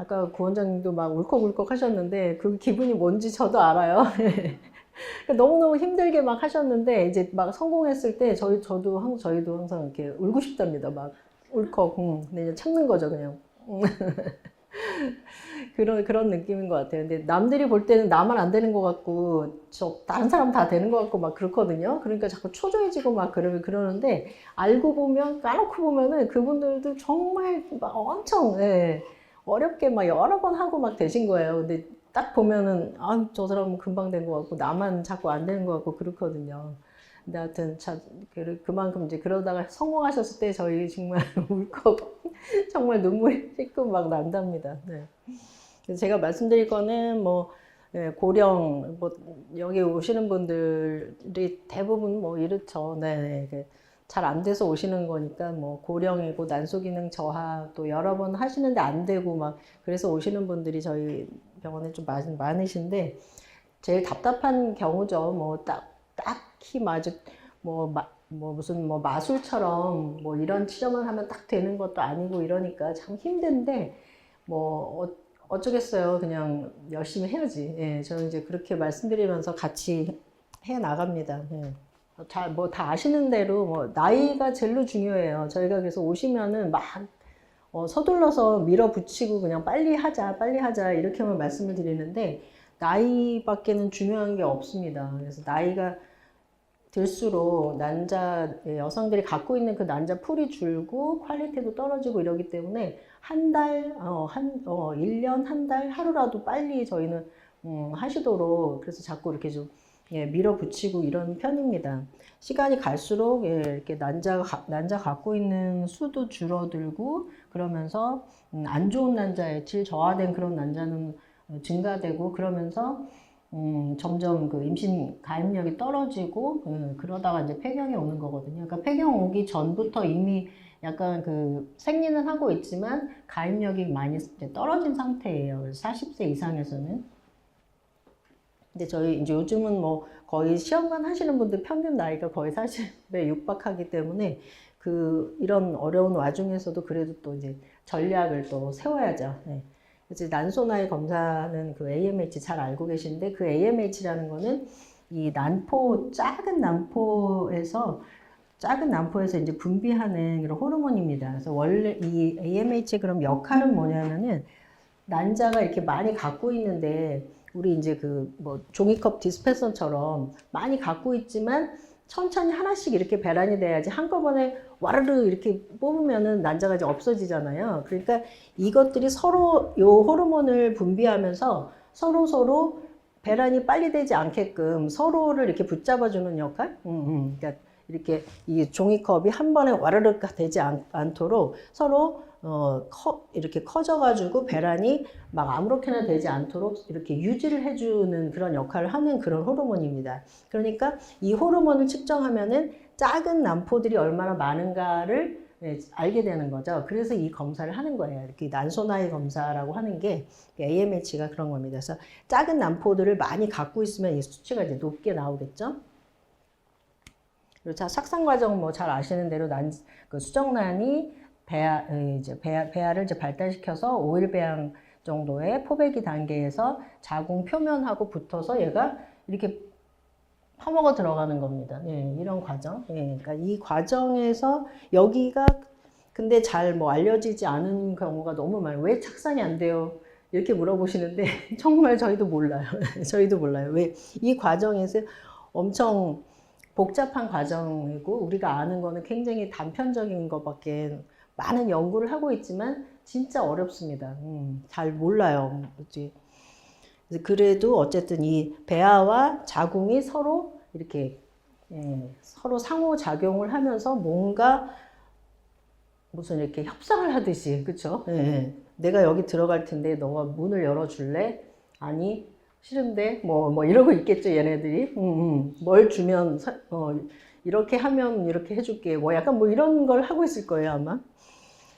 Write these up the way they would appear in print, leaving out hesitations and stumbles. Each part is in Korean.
아까 구원장님도 막 울컥울컥 하셨는데 그 기분이 뭔지 저도 알아요. 너무너무 힘들게 막 하셨는데 이제 막 성공했을 때 저희도 항상 이렇게 울고 싶답니다. 막 울컥. 근데 이제 참는 거죠, 그냥. 그런 느낌인 것 같아요. 근데 남들이 볼 때는 나만 안 되는 것 같고, 다른 사람 다 되는 것 같고 막 그렇거든요. 그러니까 자꾸 초조해지고 막 그러는데, 알고 보면, 까놓고 보면은 그분들도 정말 막 엄청, 예, 어렵게 막 여러 번 하고 막 되신 거예요. 근데 딱 보면은, 아, 저 사람은 금방 된 것 같고, 나만 자꾸 안 되는 것 같고 그렇거든요. 근데 하여튼, 그만큼 이제 그러다가 성공하셨을 때 저희 정말 울컥, 정말 눈물이 찔끔 막 난답니다. 네. 그래서 제가 말씀드릴 거는 뭐 예, 고령 뭐 여기 오시는 분들이 대부분 뭐 이렇죠. 네, 잘 안 돼서 오시는 거니까 뭐 고령이고 난소 기능 저하 또 여러 번 하시는데 안 되고 막 그래서 오시는 분들이 저희 병원에 좀 많으신데 제일 답답한 경우죠. 뭐 딱히 뭐 무슨 뭐 마술처럼 뭐 이런 치료만 하면 딱 되는 것도 아니고 이러니까 참 힘든데 뭐 어쩌겠어요. 그냥 열심히 해야지. 예, 저는 이제 그렇게 말씀드리면서 같이 해 나갑니다. 예. 뭐 다 아시는 대로 뭐 나이가 제일로 중요해요. 저희가 그래서 오시면은 막 서둘러서 밀어붙이고 그냥 빨리 하자 이렇게만 말씀을 드리는데 나이밖에는 중요한 게 없습니다. 그래서 나이가 들수록 여성들이 갖고 있는 그 난자 풀이 줄고 퀄리티도 떨어지고 이러기 때문에 1년, 한 달, 하루라도 빨리 저희는, 하시도록 그래서 자꾸 이렇게 좀, 예, 밀어붙이고 이런 편입니다. 시간이 갈수록, 예, 이렇게 난자 갖고 있는 수도 줄어들고 그러면서, 안 좋은 난자의 질 저하된 그런 난자는 증가되고 그러면서 점점 그 임신 가임력이 떨어지고, 그러다가 이제 폐경이 오는 거거든요. 그러니까 폐경 오기 전부터 이미 약간 그 생리는 하고 있지만 가임력이 많이 이제 떨어진 상태예요. 40세 이상에서는. 근데 저희 이제 요즘은 뭐 거의 시험관 하시는 분들 평균 나이가 거의 40에 육박하기 때문에 이런 어려운 와중에서도 그래도 또 이제 전략을 또 세워야죠. 네. 이제 난소 나이 검사는 그 AMH 잘 알고 계신데 그 AMH라는 거는 이 작은 난포에서 이제 분비하는 그런 호르몬입니다. 그래서 원래 이 AMH의 그럼 역할은 뭐냐면은 난자가 이렇게 많이 갖고 있는데 우리 이제 그 뭐 종이컵 디스펜서처럼 많이 갖고 있지만 천천히 하나씩 이렇게 배란이 돼야지 한꺼번에 와르르 이렇게 뽑으면은 난자가 이제 없어지잖아요. 그러니까 이것들이 서로 요 호르몬을 분비하면서 서로 배란이 빨리 되지 않게끔 서로를 이렇게 붙잡아주는 역할? 그러니까 이렇게 이 종이컵이 한 번에 와르르 되지 않도록 서로 이렇게 커져가지고 배란이 막 아무렇게나 되지 않도록 이렇게 유지를 해주는 그런 역할을 하는 그런 호르몬입니다. 그러니까 이 호르몬을 측정하면은 작은 난포들이 얼마나 많은가를 알게 되는 거죠. 그래서 이 검사를 하는 거예요. 이렇게 난소나이 검사라고 하는 게 AMH가 그런 겁니다. 그래서 작은 난포들을 많이 갖고 있으면 이 수치가 이제 높게 나오겠죠. 그리고 착상 과정 뭐 잘 아시는 대로 그 수정란이 배아를 이제 발달시켜서 5일 배양 정도의 포배기 단계에서 자궁 표면하고 붙어서 얘가 이렇게 파먹어 들어가는 겁니다. 예, 이런 과정. 예, 그러니까 이 과정에서 여기가 근데 잘 뭐 알려지지 않은 경우가 너무 많아요. 왜 착상이 안 돼요? 이렇게 물어보시는데 정말 저희도 몰라요. 저희도 몰라요. 왜 이 과정에서 엄청 복잡한 과정이고 우리가 아는 거는 굉장히 단편적인 것밖에 많은 연구를 하고 있지만 진짜 어렵습니다. 잘 몰라요. 그래도 어쨌든 이 배아와 자궁이 서로 이렇게 서로 상호작용을 하면서 뭔가 무슨 이렇게 협상을 하듯이 그쵸? 내가 여기 들어갈 텐데 너가 문을 열어줄래? 아니 싫은데 뭐 이러고 있겠죠 얘네들이. 뭘 주면 이렇게 하면 이렇게 해줄게 뭐 약간 뭐 이런 걸 하고 있을 거예요 아마.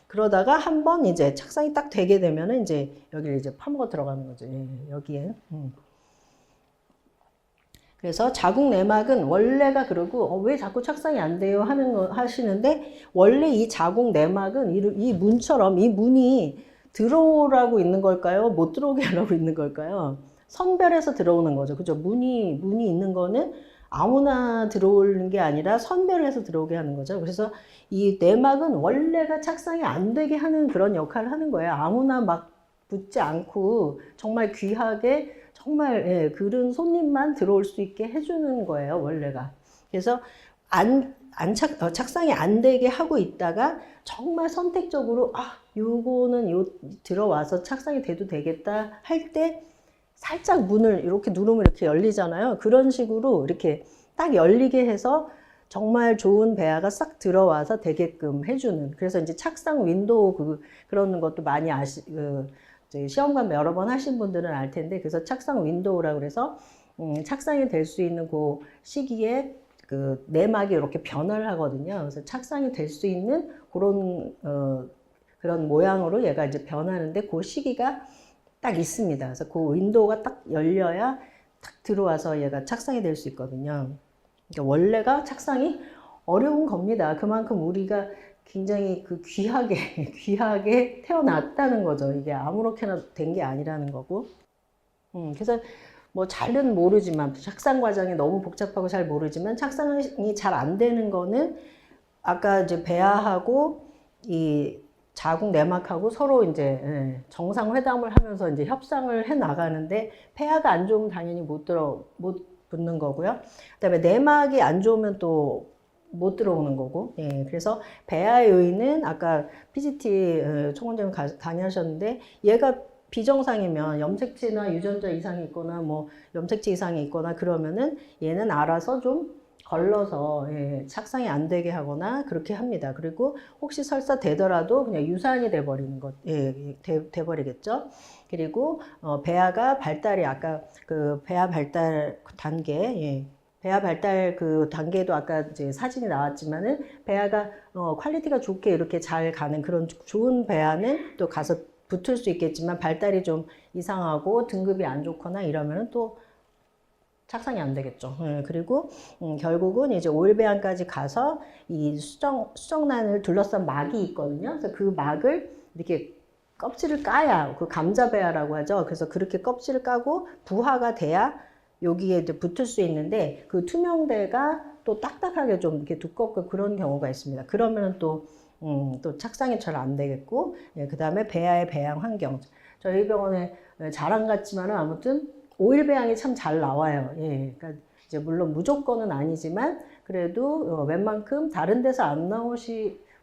그러다가 한번 이제 착상이 딱 되게 되면은 이제 여기를 이제 파먹어 들어가는 거죠. 여기에. 그래서 자궁 내막은 원래가 그러고 왜 자꾸 착상이 안 돼요 하시는데 원래 이 자궁 내막은 이 문처럼 이 문이 들어오라고 있는 걸까요? 못 들어오게 하라고 있는 걸까요? 선별해서 들어오는 거죠. 그죠? 문이 있는 거는 아무나 들어오는 게 아니라 선별해서 들어오게 하는 거죠. 그래서 이 내막은 원래가 착상이 안 되게 하는 그런 역할을 하는 거예요. 아무나 막 붙지 않고 정말 귀하게 정말 그런 손님만 들어올 수 있게 해주는 거예요. 원래가. 그래서 착상이 안 되게 하고 있다가 정말 선택적으로 요거는 들어와서 착상이 돼도 되겠다 할 때 살짝 문을 이렇게 누르면 이렇게 열리잖아요. 그런 식으로 이렇게 딱 열리게 해서 정말 좋은 배아가 싹 들어와서 되게끔 해주는. 그래서 이제 착상 윈도우 그런 것도 많이 시험관 여러 번 하신 분들은 알 텐데, 그래서 착상 윈도우라고 그래서 착상이 될 수 있는 그 시기에 그 내막이 이렇게 변화를 하거든요. 그래서 착상이 될 수 있는 그런 모양으로 얘가 이제 변하는데 그 시기가 딱 있습니다. 그래서 그 윈도우가 딱 열려야 딱 들어와서 얘가 착상이 될 수 있거든요. 그러니까 원래가 착상이 어려운 겁니다. 그만큼 우리가 굉장히 귀하게 태어났다는 거죠. 이게 아무렇게나 된 게 아니라는 거고. 그래서 뭐 잘은 모르지만, 착상 과정이 너무 복잡하고 잘 모르지만, 착상이 잘 안 되는 거는 아까 이제 배아하고 이 자궁 내막하고 서로 이제 정상회담을 하면서 이제 협상을 해 나가는데, 폐하가 안 좋으면 당연히 못 붙는 거고요. 그다음에 내막이 안 좋으면 또 못 들어오는 거고. 그래서 배아 요인은 아까 PGT 총원장님 강의하셨는데, 얘가 비정상이면 염색체나 유전자 이상이 있거나 뭐 염색체 이상이 있거나 그러면은 얘는 알아서 좀 걸러서 착상이 안 되게 하거나 그렇게 합니다. 그리고 혹시 설사 되더라도 그냥 유산이 돼버리는 것, 돼버리겠죠. 그리고 배아가 발달이 아까 그 배아 발달 단계, 배아 발달 그 단계도 아까 이제 사진이 나왔지만은 배아가 퀄리티가 좋게 이렇게 잘 가는 그런 좋은 배아는 또 가서 붙을 수 있겠지만, 발달이 좀 이상하고 등급이 안 좋거나 이러면은 또 착상이 안 되겠죠. 그리고 결국은 이제 오일배양까지 가서 이 수정란을 둘러싼 막이 있거든요. 그래서 그 막을 이렇게 껍질을 까야, 그 감자배아라고 하죠. 그래서 그렇게 껍질을 까고 부화가 돼야 여기에 이제 붙을 수 있는데, 그 투명대가 또 딱딱하게 좀 이렇게 두껍고 그런 경우가 있습니다. 그러면 또 착상이 잘 안 되겠고, 그 다음에 배아의 배양 환경. 저희 병원에 자랑 같지만은 아무튼 오일 배양이 참 잘 나와요. 그러니까 이제 물론 무조건은 아니지만 그래도 웬만큼 다른 데서 안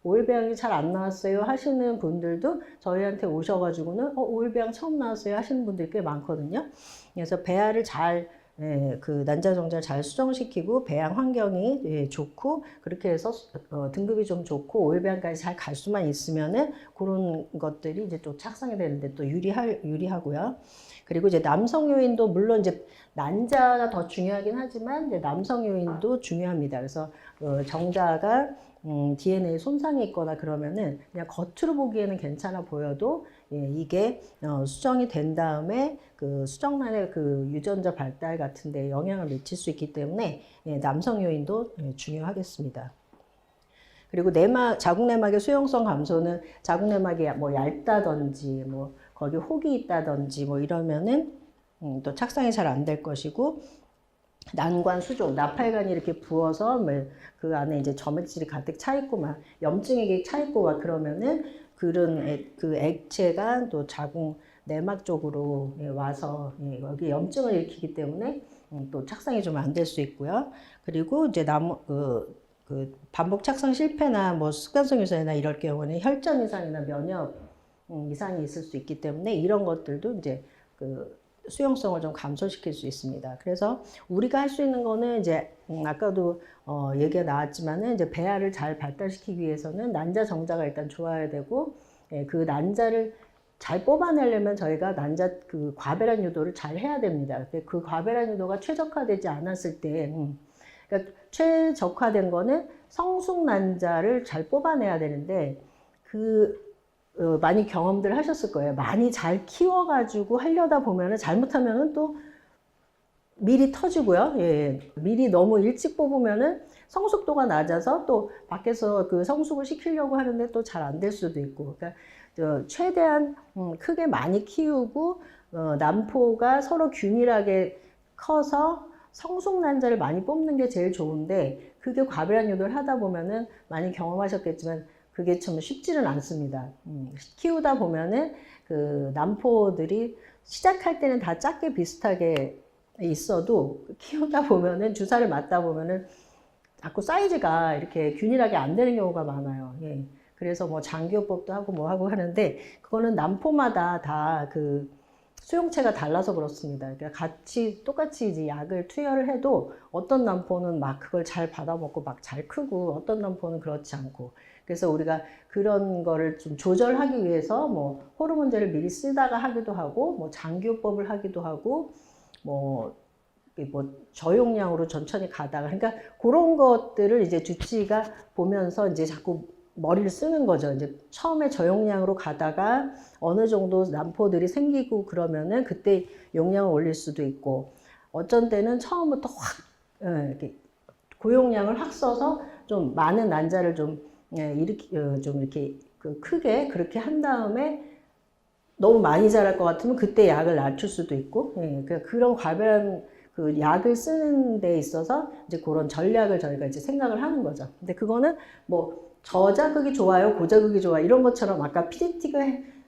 오일 배양이 잘 안 나왔어요 하시는 분들도 저희한테 오셔가지고는 오일 배양 처음 나왔어요 하시는 분들이 꽤 많거든요. 그래서 배아를 그 난자 정자를 잘 수정시키고 배양 환경이 좋고 그렇게 해서 등급이 좀 좋고 오일 배양까지 잘 갈 수만 있으면은 그런 것들이 이제 또 착상이 되는데 또 유리하고요. 그리고 이제 남성 요인도 물론 이제 난자가 더 중요하긴 하지만 이제 남성 요인도 중요합니다. 그래서 정자가 DNA 손상이 있거나 그러면은 그냥 겉으로 보기에는 괜찮아 보여도 이게 수정이 된 다음에 그 수정란의 그 유전자 발달 같은 데 영향을 미칠 수 있기 때문에 남성 요인도 중요하겠습니다. 그리고 자궁 내막의 수용성 감소는 자궁 내막이 뭐 얇다든지 뭐 거기 혹이 있다든지 뭐 이러면은 또 착상이 잘 안 될 것이고, 난관 수족, 나팔관이 이렇게 부어서 그 안에 이제 점액질이 가득 차 있고 막 염증이 차 있고 막 그러면은 그런 그 액체가 또 자궁 내막 쪽으로 와서 여기 염증을 일으키기 때문에 또 착상이 좀 안 될 수 있고요. 그리고 이제 그 반복 착상 실패나 뭐 습관성 유산이나 이럴 경우는 혈전 이상이나 면역 이상이 있을 수 있기 때문에 이런 것들도 이제 그 수용성을 좀 감소시킬 수 있습니다. 그래서 우리가 할 수 있는 거는 이제 아까도 얘기가 나왔지만은 이제 배아를 잘 발달시키기 위해서는 난자 정자가 일단 좋아야 되고, 그 난자를 잘 뽑아내려면 저희가 난자 그 과배란 유도를 잘 해야 됩니다. 근데 그 과배란 유도가 최적화되지 않았을 때, 그러니까 최적화된 거는 성숙 난자를 잘 뽑아내야 되는데, 많이 경험들 하셨을 거예요. 많이 잘 키워가지고 하려다 보면은 잘못하면은 또 미리 터지고요. 예, 미리 너무 일찍 뽑으면은 성숙도가 낮아서 또 밖에서 그 성숙을 시키려고 하는데 또 잘 안 될 수도 있고. 그러니까 최대한 크게 많이 키우고 난포가 서로 균일하게 커서 성숙 난자를 많이 뽑는 게 제일 좋은데 그게 과배란 유도를 하다 보면은 많이 경험하셨겠지만 그게 참 쉽지는 않습니다. 키우다 보면은 그 난포들이 시작할 때는 다 작게 비슷하게 있어도 키우다 보면은 주사를 맞다 보면은 자꾸 사이즈가 이렇게 균일하게 안 되는 경우가 많아요. 예. 그래서 뭐 장기요법도 하고 뭐 하고 하는데 그거는 난포마다 다 그 수용체가 달라서 그렇습니다. 그러니까 똑같이 이제 약을 투여를 해도 어떤 난포는 막 그걸 잘 받아먹고 막 잘 크고 어떤 난포는 그렇지 않고 그래서 우리가 그런 거를 좀 조절하기 위해서 뭐 호르몬제를 미리 쓰다가 하기도 하고 뭐 장기요법을 하기도 하고 뭐 저용량으로 천천히 가다가 그러니까 그런 것들을 이제 주치의가 보면서 이제 자꾸 머리를 쓰는 거죠. 이제 처음에 저용량으로 가다가 어느 정도 난포들이 생기고 그러면은 그때 용량을 올릴 수도 있고 어쩐 때는 처음부터 확 이렇게 고용량을 확 써서 좀 많은 난자를 좀 이렇게 크게 그렇게 한 다음에 너무 많이 자랄 것 같으면 그때 약을 낮출 수도 있고 그런 과배란 그 약을 쓰는 데 있어서 이제 그런 전략을 저희가 이제 생각을 하는 거죠. 근데 그거는 뭐 저자극이 좋아요, 고자극이 좋아요 이런 것처럼 아까 PDT가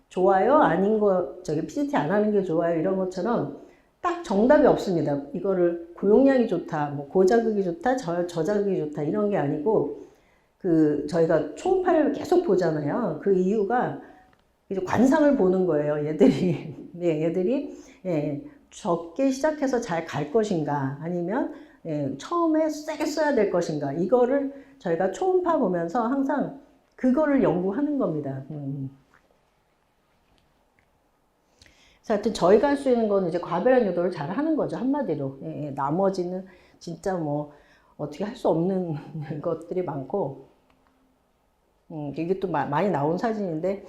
좋아요, 아닌 거 PDT 안 하는 게 좋아요 이런 것처럼 딱 정답이 없습니다. 이거를 고용량이 좋다, 뭐 고자극이 좋다, 저자극이 좋다 이런 게 아니고 그 저희가 초음파를 계속 보잖아요. 그 이유가 이제 관상을 보는 거예요. 얘들이 얘들이 적게 시작해서 잘 갈 것인가 아니면 처음에 세게 써야 될 것인가 이거를 저희가 초음파 보면서 항상 그거를 연구하는 겁니다. 그래서 하여튼 저희가 할 수 있는 거는 이제 과배란 유도를 잘 하는 거죠. 한마디로. 나머지는 진짜 뭐 어떻게 할 수 없는 것들이 많고 이게 또 많이 나온 사진인데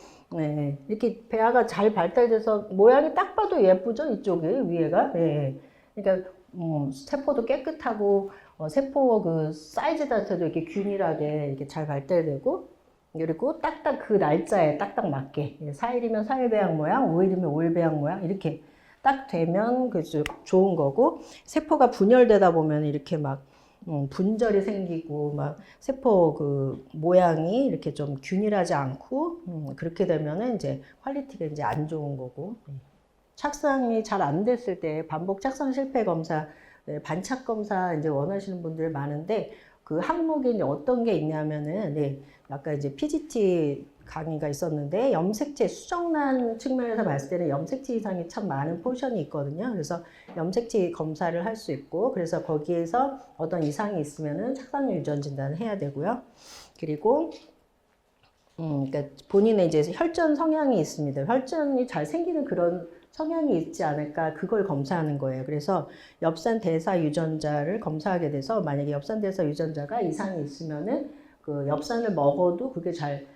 이렇게 배아가 잘 발달돼서 모양이 딱 봐도 예쁘죠 이쪽이 위에가 그러니까 세포도 깨끗하고 세포 그 사이즈 자체도 이렇게 균일하게 이렇게 잘 발달되고 그리고 딱딱 그 날짜에 딱딱 맞게 4일이면 4일 배양 모양 5일이면 5일 배양 모양 이렇게 딱 되면 그 좋은 거고 세포가 분열되다 보면 이렇게 막 분절이 생기고 막 세포 그 모양이 이렇게 좀 균일하지 않고 그렇게 되면은 이제 퀄리티가 이제 안 좋은 거고 착상이 잘 안 됐을 때 반복 착상 실패 검사 반착 검사 이제 원하시는 분들 많은데 그 항목이 이제 어떤 게 있냐면은 아까 이제 PGT 강의가 있었는데 염색체 수정란 측면에서 봤을 때는 염색체 이상이 참 많은 포션이 있거든요. 그래서 염색체 검사를 할 수 있고 그래서 거기에서 어떤 이상이 있으면은 착상률 유전 진단을 해야 되고요. 그리고 그러니까 본인의 이제 혈전 성향이 있습니다. 혈전이 잘 생기는 그런 성향이 있지 않을까 그걸 검사하는 거예요. 그래서 엽산 대사 유전자를 검사하게 돼서 만약에 엽산 대사 유전자가 이상이 있으면은 그 엽산을 먹어도 그게 잘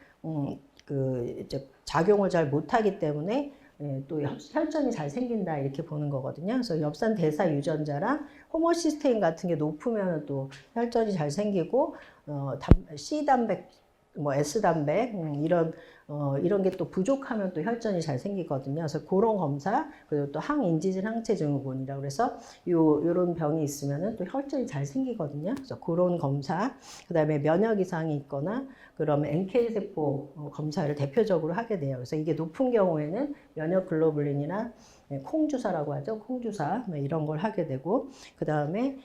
이제 작용을 잘 못하기 때문에 또 혈전이 잘 생긴다 이렇게 보는 거거든요. 그래서 엽산 대사 유전자랑 호모시스테인 같은 게 높으면 또 혈전이 잘 생기고 C 단백 뭐 S 단백 이런 게 또 부족하면 또 혈전이 잘 생기거든요. 그래서 그런 검사 그리고 또 항인지질 항체 증후군이라고 그래서 요런 병이 있으면은 또 혈전이 잘 생기거든요. 그래서 그런 검사 그다음에 면역 이상이 있거나 그러면 NK 세포 검사를 대표적으로 하게 돼요. 그래서 이게 높은 경우에는 면역 글로불린이나 콩주사라고 하죠. 콩주사 이런 걸 하게 되고 그다음에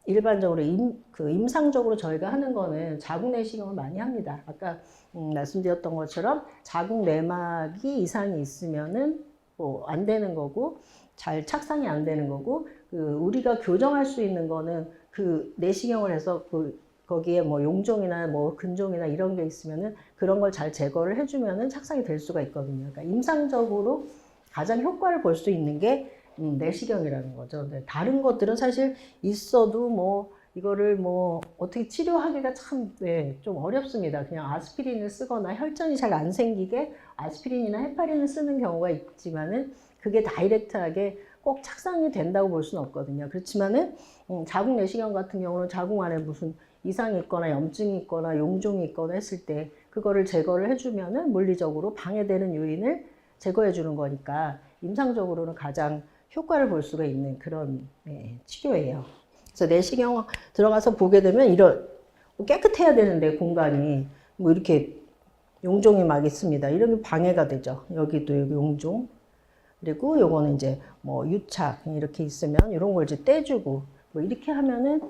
일반적으로 임상적으로 저희가 하는 거는 자궁 내시경을 많이 합니다. 아까 말씀드렸던 것처럼 자궁 내막이 이상이 있으면은 뭐 안 되는 거고 잘 착상이 안 되는 거고 우리가 교정할 수 있는 거는 그 내시경을 해서 거기에 뭐 용종이나 뭐 근종이나 이런 게 있으면은 그런 걸 잘 제거를 해주면은 착상이 될 수가 있거든요. 그러니까 임상적으로 가장 효과를 볼 수 있는 게 내시경이라는 거죠. 다른 것들은 사실 있어도 뭐 이거를 뭐 어떻게 치료하기가 참 좀 어렵습니다. 그냥 아스피린을 쓰거나 혈전이 잘 안 생기게 아스피린이나 헤파린을 쓰는 경우가 있지만은 그게 다이렉트하게 꼭 착상이 된다고 볼 수는 없거든요. 그렇지만은 자궁 내시경 같은 경우는 자궁 안에 무슨 이상이 있거나 염증이 있거나 용종이 있거나 했을 때 그거를 제거를 해주면은 물리적으로 방해되는 요인을 제거해 주는 거니까 임상적으로는 가장 효과를 볼 수가 있는 그런 치료예요. 그래서 내시경 들어가서 보게 되면 이런 깨끗해야 되는데 공간이 뭐 이렇게 용종이 막 있습니다. 이러면 방해가 되죠. 여기도 여기 용종. 그리고 요거는 이제 뭐 유착 이렇게 있으면 이런 걸 이제 떼주고 뭐 이렇게 하면은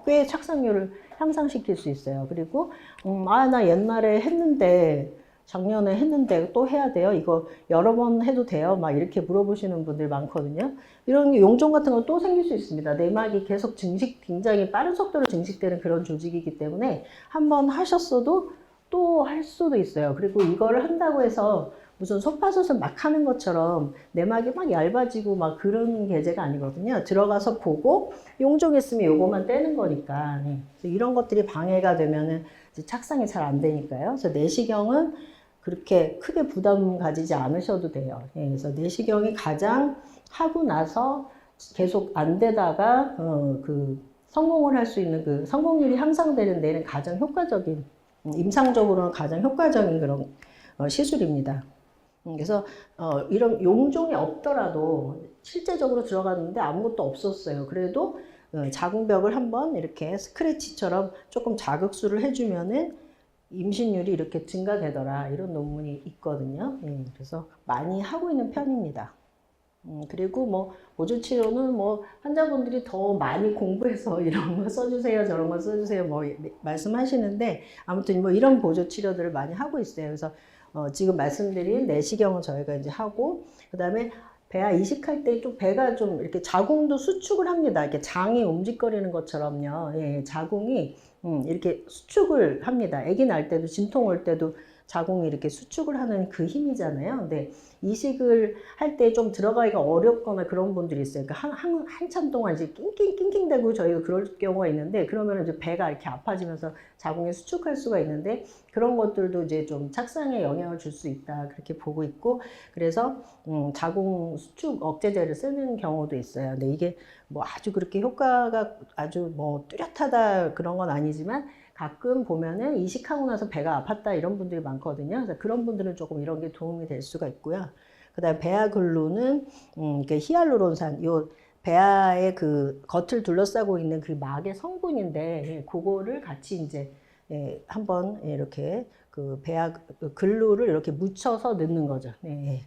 꽤 착상률을 향상시킬 수 있어요. 그리고 나 옛날에 했는데 작년에 했는데 또 해야 돼요? 이거 여러 번 해도 돼요? 막 이렇게 물어보시는 분들 많거든요. 이런 용종 같은 건 또 생길 수 있습니다. 내막이 계속 굉장히 빠른 속도로 증식되는 그런 조직이기 때문에 한번 하셨어도 또 할 수도 있어요. 그리고 이거를 한다고 해서 무슨 소파솥을 막 하는 것처럼 내막이 막 얇아지고 막 그런 계제가 아니거든요. 들어가서 보고 용종 있으면 요거만 떼는 거니까. 이런 것들이 방해가 되면은 착상이 잘 안 되니까요. 그래서 내시경은 그렇게 크게 부담 가지지 않으셔도 돼요. 그래서 내시경이 가장 하고 나서 계속 안 되다가 그 성공을 할 수 있는 그 성공률이 향상되는 데는 가장 효과적인 임상적으로는 가장 효과적인 그런 시술입니다. 그래서 이런 용종이 없더라도 실제적으로 들어갔는데 아무것도 없었어요. 그래도 자궁벽을 한번 이렇게 스크래치처럼 조금 자극수를 해주면은 임신율이 이렇게 증가되더라 이런 논문이 있거든요. 그래서 많이 하고 있는 편입니다. 그리고 뭐 보조치료는 뭐 환자분들이 더 많이 공부해서 이런 거 써주세요 저런 거 써주세요 뭐 말씀하시는데 아무튼 뭐 이런 보조치료들을 많이 하고 있어요. 그래서 지금 말씀드린 내시경은 저희가 이제 하고 그 다음에 배아 이식할 때 좀 배가 좀 이렇게 자궁도 수축을 합니다. 이렇게 장이 움직거리는 것처럼요. 자궁이 이렇게 수축을 합니다. 아기 날 때도 진통 올 때도 자궁이 이렇게 수축을 하는 그 힘이잖아요. 근데 이식을 할 때 좀 들어가기가 어렵거나 그런 분들이 있어요. 그러니까 한참 동안 이제 낑낑대고 저희가 그럴 경우가 있는데 그러면 이제 배가 이렇게 아파지면서 자궁에 수축할 수가 있는데 그런 것들도 이제 좀 착상에 영향을 줄 수 있다 그렇게 보고 있고 그래서 자궁 수축 억제제를 쓰는 경우도 있어요. 근데 이게 뭐 아주 그렇게 효과가 아주 뭐 뚜렷하다 그런 건 아니지만 가끔 보면은 이식하고 나서 배가 아팠다 이런 분들이 많거든요. 그래서 그런 분들은 조금 이런 게 도움이 될 수가 있고요. 그다음 배아글루는 히알루론산 요 배아의 그 겉을 둘러싸고 있는 그 막의 성분인데 그거를 같이 이제 한번 이렇게 그 배아 글루를 이렇게 묻혀서 넣는 거죠.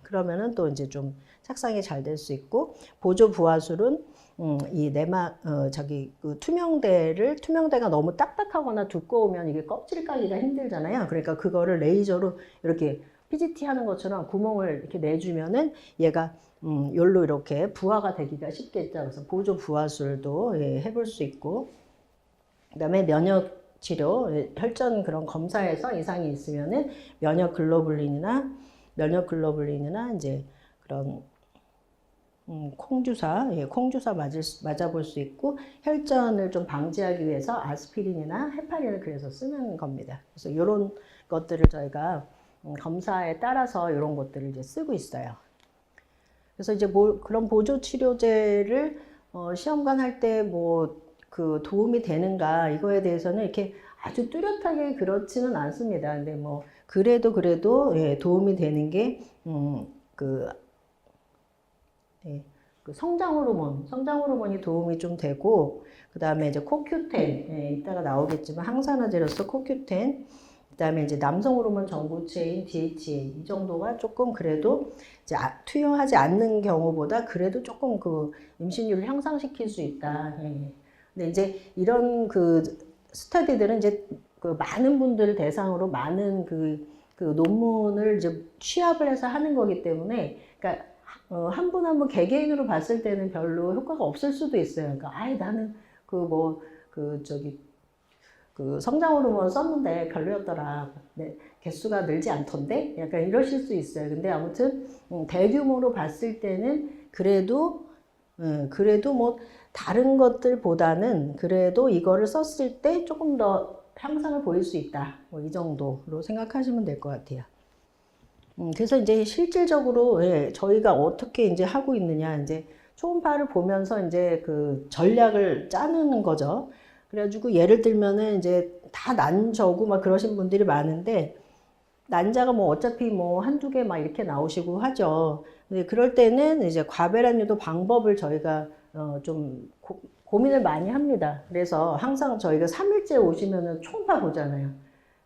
그러면은 또 이제 좀 착상이 잘 될 수 있고 보조 부하술은 이 내막 그 투명대가 너무 딱딱하거나 두꺼우면 이게 껍질 까기가 힘들잖아요. 그러니까 그거를 레이저로 이렇게 PGT 하는 것처럼 구멍을 이렇게 내주면은 얘가 열로 이렇게 부하가 되기가 쉽겠죠. 그래서 보조 부하술도 해볼 수 있고 그다음에 면역 치료, 혈전 그런 검사에서 이상이 있으면은 면역 글로불린이나 이제 그런 콩주사 맞아볼 수 있고 혈전을 좀 방지하기 위해서 아스피린이나 헤파린을 그래서 쓰는 겁니다. 그래서 이런 것들을 저희가 검사에 따라서 이런 것들을 이제 쓰고 있어요. 그래서 이제 그런 보조 치료제를 시험관 할 때 뭐 그 도움이 되는가 이거에 대해서는 이렇게 아주 뚜렷하게 그렇지는 않습니다. 근데 뭐 그래도 도움이 되는 게 그 성장 호르몬이 도움이 좀 되고 그 다음에 이제 코큐텐 이따가 나오겠지만 항산화제로서 코큐텐 그 다음에 이제 남성 호르몬 전구체인 DHA 이 정도가 조금 그래도 이제 투여하지 않는 경우보다 그래도 조금 그 임신율을 향상시킬 수 있다. 근데 이제 이런 그 스터디들은 이제 그 많은 분들 대상으로 많은 그 논문을 이제 취합을 해서 하는 거기 때문에 그러니까 한 분 한 분 개개인으로 봤을 때는 별로 효과가 없을 수도 있어요. 그러니까 나는 그 성장 호르몬 썼는데 별로였더라. 네, 개수가 늘지 않던데? 약간 이러실 수 있어요. 근데 아무튼 대규모로 봤을 때는 그래도 뭐 다른 것들보다는 그래도 이거를 썼을 때 조금 더 향상을 보일 수 있다. 뭐 이 정도로 생각하시면 될 것 같아요. 그래서 이제 실질적으로 예, 저희가 어떻게 이제 하고 있느냐 이제 초음파를 보면서 이제 그 전략을 짜는 거죠. 그래가지고 예를 들면은 이제 다 난저고 막 그러신 분들이 많은데 난자가 뭐 어차피 뭐 한두 개 막 이렇게 나오시고 하죠. 근데 그럴 때는 이제 과배란 유도 방법을 저희가 좀 고민을 많이 합니다. 그래서 항상 저희가 3일째 오시면은 초음파 보잖아요.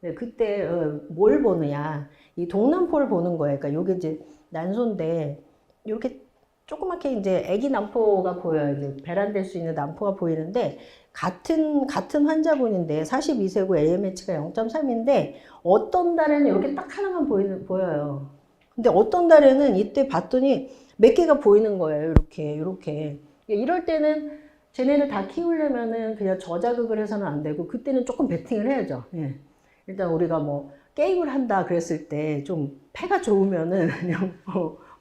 네, 그때 뭘 보느냐. 이 동남포를 보는 거예요. 그러니까 요게 이제 난소인데 이렇게 조그맣게 이제 아기 난포가 보여요. 이제 배란될 수 있는 난포가 보이는데 같은 환자분인데 42세고 AMH가 0.3인데 어떤 달에는 이렇게 딱 하나만 보여요. 근데 어떤 달에는 이때 봤더니 몇 개가 보이는 거예요. 이렇게. 이럴 때는 쟤네를 다 키우려면은 그냥 저자극을 해서는 안 되고 그때는 조금 베팅을 해야죠. 예. 일단 우리가 뭐 게임을 한다 그랬을 때 좀 패가 좋으면은 그냥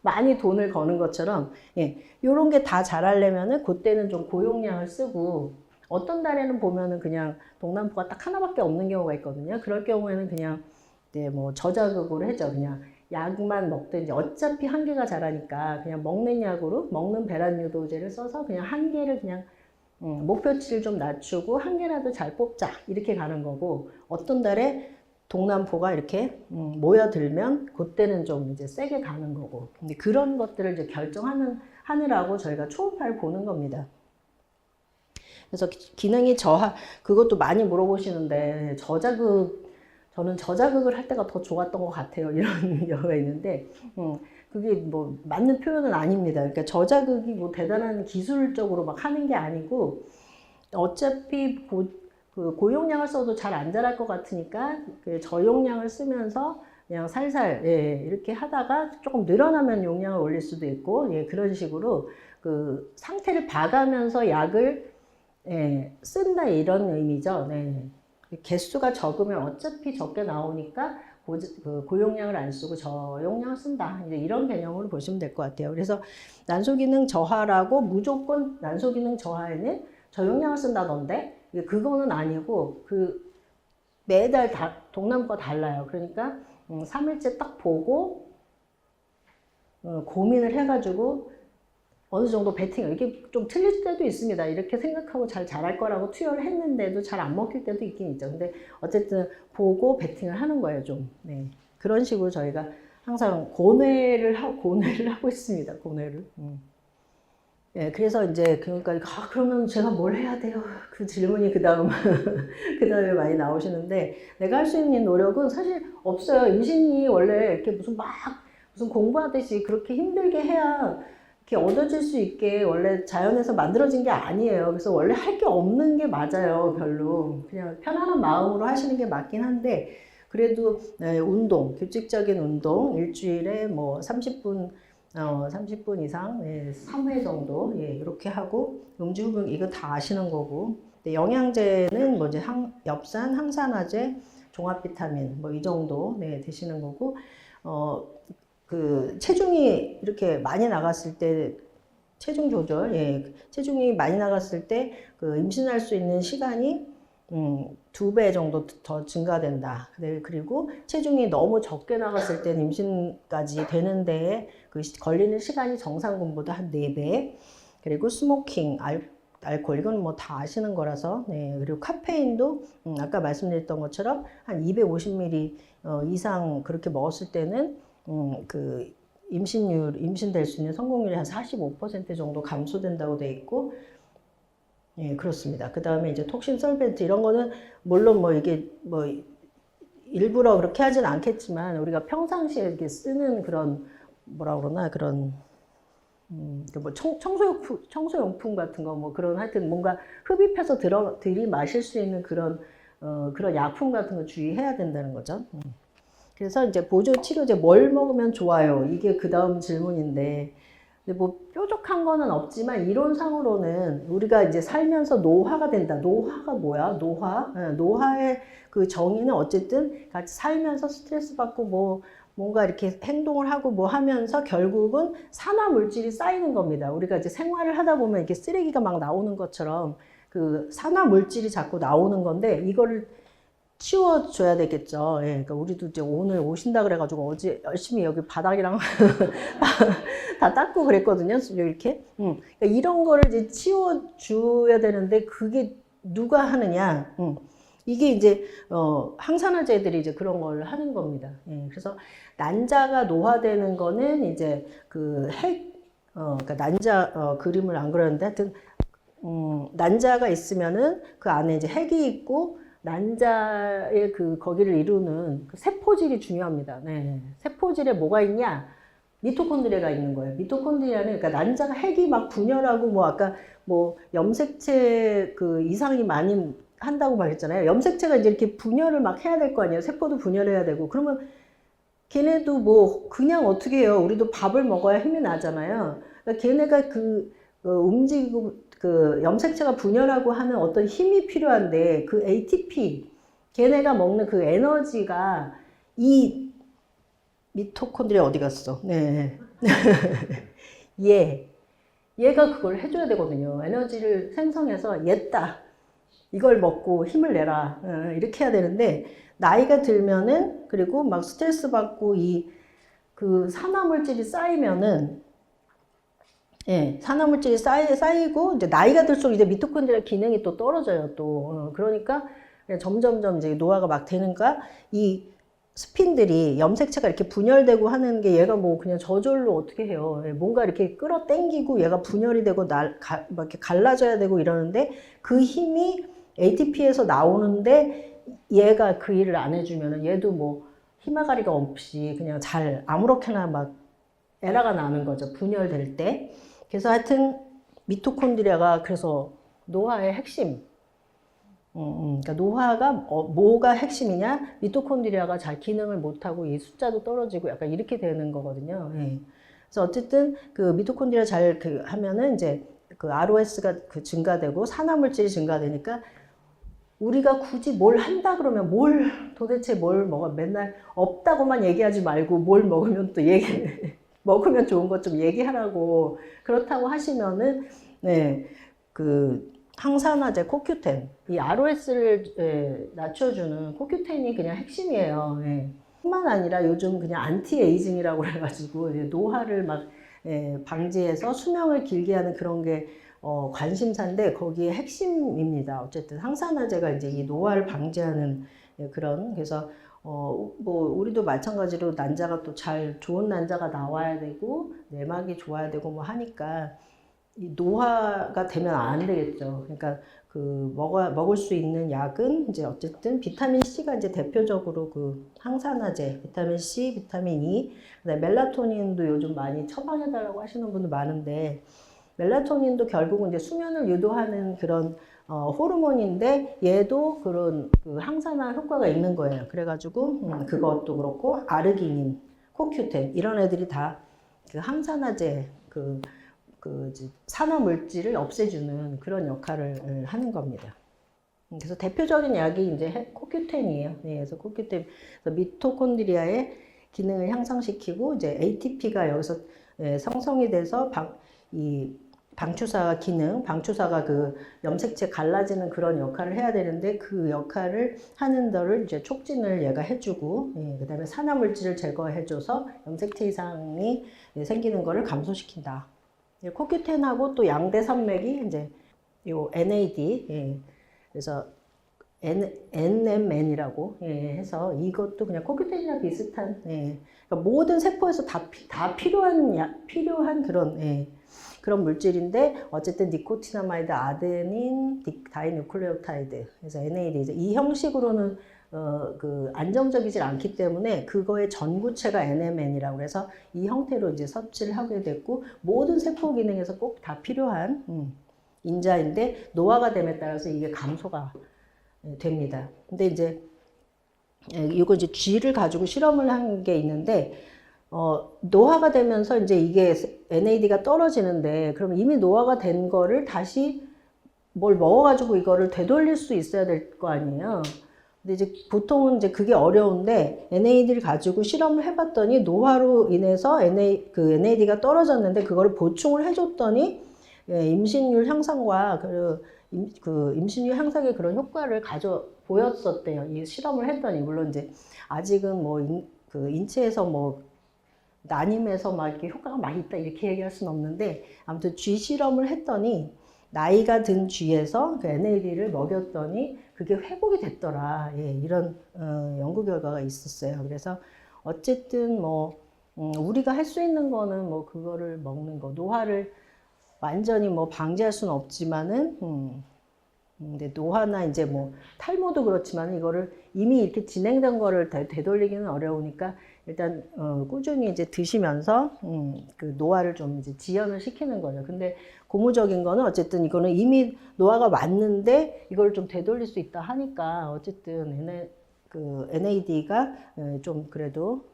많이 돈을 거는 것처럼 예, 요런 게 다 잘하려면은 그때는 좀 고용량을 쓰고 어떤 달에는 보면은 그냥 동남포가 딱 하나밖에 없는 경우가 있거든요. 그럴 경우에는 그냥 네, 뭐 저자극으로 해죠. 그냥 약만 먹든지 어차피 한 개가 자라니까 그냥 먹는 약으로 먹는 배란 유도제를 써서 그냥 한 개를 그냥 목표치를 좀 낮추고 한 개라도 잘 뽑자 이렇게 가는 거고 어떤 달에 동남포가 이렇게 모여들면 그때는 좀 이제 세게 가는 거고 근데 그런 것들을 이제 하느라고 저희가 초음파를 보는 겁니다. 그래서 기능이 그것도 많이 물어보시는데 저는 저자극을 할 때가 더 좋았던 것 같아요. 이런 경우가 있는데, 그게 뭐 맞는 표현은 아닙니다. 그러니까 저자극이 뭐 대단한 기술적으로 막 하는 게 아니고, 어차피 그 고용량을 써도 잘 안 자랄 것 같으니까, 그 저용량을 쓰면서 그냥 살살, 예, 이렇게 하다가 조금 늘어나면 용량을 올릴 수도 있고, 예, 그런 식으로 그 상태를 봐가면서 약을 예, 쓴다 이런 의미죠. 네. 개수가 적으면 어차피 적게 나오니까 고용량을 안 쓰고 저용량을 쓴다. 이제 이런 개념으로 보시면 될 것 같아요. 그래서 난소기능 저하라고 무조건 난소기능 저하에는 저용량을 쓴다던데 그거는 아니고 그 매달 동남과 달라요. 그러니까 3일째 딱 보고 고민을 해가지고 어느 정도 베팅, 이게 좀 틀릴 때도 있습니다. 이렇게 생각하고 잘 자랄 거라고 투여를 했는데도 잘 안 먹힐 때도 있긴 있죠. 근데 어쨌든 보고 베팅을 하는 거예요, 좀. 네. 그런 식으로 저희가 항상 고뇌를 하고 있습니다, 고뇌를. 예, 그래서 이제, 그러니까, 그러면 제가 뭘 해야 돼요? 그 질문이 그 다음에 많이 나오시는데, 내가 할 수 있는 노력은 사실 없어요. 임신이 원래 이렇게 무슨 공부하듯이 그렇게 힘들게 해야 이렇게 얻어질 수 있게 원래 자연에서 만들어진 게 아니에요. 그래서 원래 할 게 없는 게 맞아요, 별로. 그냥 편안한 마음으로 하시는 게 맞긴 한데, 그래도 규칙적인 운동, 일주일에 뭐 30분 이상, 예, 3회 정도, 예, 이렇게 하고, 음주흡연, 이거 다 아시는 거고, 영양제는 뭐 이제 엽산, 항산화제, 종합비타민, 뭐 이 정도, 네, 드시는 거고, 그 체중이 이렇게 많이 나갔을 때 체중 조절, 예, 체중이 많이 나갔을 때 그 임신할 수 있는 시간이 2배 정도 더 증가된다. 네, 그리고 체중이 너무 적게 나갔을 때는 임신까지 되는 데에 그 걸리는 시간이 정상군보다 한 4배. 그리고 스모킹, 알코올, 이건 뭐 다 아시는 거라서. 네, 그리고 카페인도 아까 말씀드렸던 것처럼 한 250ml 이상 그렇게 먹었을 때는 그 임신될 수 있는 성공률이 한 45% 정도 감소된다고 돼 있고, 예, 그렇습니다. 그 다음에 이제 톡신 설벤트 이런 거는 물론 뭐 이게 뭐 일부러 그렇게 하진 않겠지만 우리가 평상시에 이렇게 쓰는 그런 뭐라 그러나 그런 뭐 청소용품 같은 거 뭐 그런 하여튼 뭔가 흡입해서 들이마실 수 있는 그런 약품 같은 거 주의해야 된다는 거죠. 그래서 이제 보조 치료제 뭘 먹으면 좋아요? 이게 그 다음 질문인데, 근데 뭐 뾰족한 거는 없지만 이론상으로는 우리가 이제 살면서 노화가 된다. 노화가 뭐야? 노화의 그 정의는 어쨌든 같이 살면서 스트레스 받고 뭐 뭔가 이렇게 행동을 하고 뭐 하면서 결국은 산화 물질이 쌓이는 겁니다. 우리가 이제 생활을 하다 보면 이렇게 쓰레기가 막 나오는 것처럼 그 산화 물질이 자꾸 나오는 건데 이거를 치워줘야 되겠죠. 예, 그러니까 우리도 이제 오늘 오신다 그래가지고 어제 열심히 여기 바닥이랑 다 닦고 그랬거든요. 이렇게. 그러니까 이런 거를 이제 치워줘야 되는데 그게 누가 하느냐. 이게 이제 항산화제들이 이제 그런 걸 하는 겁니다. 예, 그래서 난자가 노화되는 거는 이제 그 그러니까 난자 그림을 안 그렸는데 하여튼 난자가 있으면은 그 안에 이제 핵이 있고 난자의 그 거기를 이루는 그 세포질이 중요합니다. 네. 세포질에 뭐가 있냐? 미토콘드리아가 있는 거예요. 미토콘드리아는 그러니까 난자가 핵이 막 분열하고 뭐 아까 뭐 염색체 그 이상이 많이 한다고 말했잖아요. 염색체가 이제 이렇게 분열을 막 해야 될 거 아니에요. 세포도 분열해야 되고 그러면 걔네도 뭐 그냥 어떻게 해요? 우리도 밥을 먹어야 힘이 나잖아요. 그러니까 걔네가 움직이고 그 염색체가 분열하고 하는 어떤 힘이 필요한데 그 ATP 걔네가 먹는 그 에너지가 이 미토콘드리아 어디 갔어? 네. 얘가 그걸 해줘야 되거든요. 에너지를 생성해서 얘다 이걸 먹고 힘을 내라 이렇게 해야 되는데 나이가 들면은 그리고 막 스트레스 받고 그 산화물질이 쌓이면은 예, 산화물질이 쌓이고 이제 나이가 들수록 이제 미토콘드리아 기능이 또 떨어져요 또 그러니까 점점점 이제 노화가 막 되니까 이 스핀들이 염색체가 이렇게 분열되고 하는 게 얘가 뭐 그냥 저절로 어떻게 해요. 뭔가 이렇게 끌어당기고 얘가 분열이 되고 막 이렇게 갈라져야 되고 이러는데 그 힘이 ATP에서 나오는데 얘가 그 일을 안 해주면은 얘도 뭐 힘아가리가 없이 그냥 잘 아무렇게나 막 에러가 나는 거죠. 분열될 때. 그래서 하여튼 미토콘드리아가 그래서 노화의 핵심. 그러니까 노화가 뭐가 핵심이냐? 미토콘드리아가 잘 기능을 못하고 이 숫자도 떨어지고 약간 이렇게 되는 거거든요. 예. 그래서 어쨌든 그 미토콘드리아 잘 하면은 이제 그 ROS가 증가되고 산화물질이 증가되니까 우리가 굳이 뭘 한다 그러면 도대체 뭘 먹어? 맨날 없다고만 얘기하지 말고 뭘 먹으면 또 먹으면 좋은 것 좀 얘기하라고 그렇다고 하시면은 네, 그 항산화제 CoQ10 이 ROS를 낮춰주는 CoQ10이 그냥 핵심이에요. 뿐만 아니라 요즘 그냥 안티에이징이라고 그래가지고 노화를 막 방지해서 수명을 길게 하는 그런 게 관심사인데 거기에 핵심입니다. 어쨌든 항산화제가 이제 이 노화를 방지하는 그런 그래서 뭐 우리도 마찬가지로 난자가 또 좋은 난자가 나와야 되고 내막이 좋아야 되고 뭐 하니까 이 노화가 되면 안 되겠죠. 그러니까 먹을 수 있는 약은 이제 어쨌든 비타민 C가 이제 대표적으로 그 항산화제, 비타민 C, 비타민 E, 그다음에 멜라토닌도 요즘 많이 처방해달라고 하시는 분들 많은데 멜라토닌도 결국은 이제 수면을 유도하는 그런 호르몬인데 얘도 그런 그 항산화 효과가 있는 거예요. 그래가지고 그것도 그렇고 아르기닌, CoQ10 이런 애들이 다 그 항산화제 산화 물질을 없애주는 그런 역할을 하는 겁니다. 그래서 대표적인 약이 이제 CoQ10이에요. 네, 그래서 CoQ10 미토콘드리아의 기능을 향상시키고 이제 ATP가 여기서 생성이 돼서 방추사가 그 염색체 갈라지는 그런 역할을 해야 되는데 그 역할을 하는 거를 이제 촉진을 얘가 해주고, 그 다음에 산화물질을 제거해줘서 염색체 이상이 생기는 거를 감소시킨다. CoQ10하고 또 양대산맥이 이제 요 NAD, 그래서 NMN이라고 해서 이것도 그냥 CoQ10이랑 비슷한, 그러니까 모든 세포에서 다 필요한 그런 물질인데 어쨌든 니코티나마이드, 아데닌, 다이뉴클레오타이드, 그래서 NAD 이제 이 형식으로는 안정적이지 않기 때문에 그거의 전구체가 NMN이라고 해서 이 형태로 이제 섭취를 하게 됐고 모든 세포 기능에서 꼭 다 필요한 인자인데 노화가 됨에 따라서 이게 감소가 됩니다. 근데 이제 이거 이제 쥐를 가지고 실험을 한 게 있는데 노화가 되면서 이제 이게 NAD가 떨어지는데 그럼 이미 노화가 된 거를 다시 뭘 먹어가지고 이거를 되돌릴 수 있어야 될 거 아니에요. 근데 이제 보통은 이제 그게 어려운데 NAD를 가지고 실험을 해봤더니 노화로 인해서 NAD가 떨어졌는데 그거를 보충을 해줬더니 임신율 향상과 임신율 향상의 그런 효과를 보였었대요. 이 실험을 했더니 물론 이제 아직은 뭐 그 인체에서 뭐 난임해서 막 이렇게 효과가 많이 있다 이렇게 얘기할 수는 없는데 아무튼 쥐 실험을 했더니 나이가 든 쥐에서 그 NAD를 먹였더니 그게 회복이 됐더라. 예, 이런 연구 결과가 있었어요. 그래서 어쨌든 뭐 우리가 할 수 있는 거는 뭐 그거를 먹는 거, 노화를 완전히 뭐 방지할 수는 없지만은 근데 노화나 이제 뭐 탈모도 그렇지만 이거를 이미 이렇게 진행된 거를 되돌리기는 어려우니까 일단 꾸준히 이제 드시면서 그 노화를 좀 이제 지연을 시키는 거죠. 근데 고무적인 거는 어쨌든 이거는 이미 노화가 왔는데 이걸 좀 되돌릴 수 있다 하니까 어쨌든 그 NAD가 좀 그래도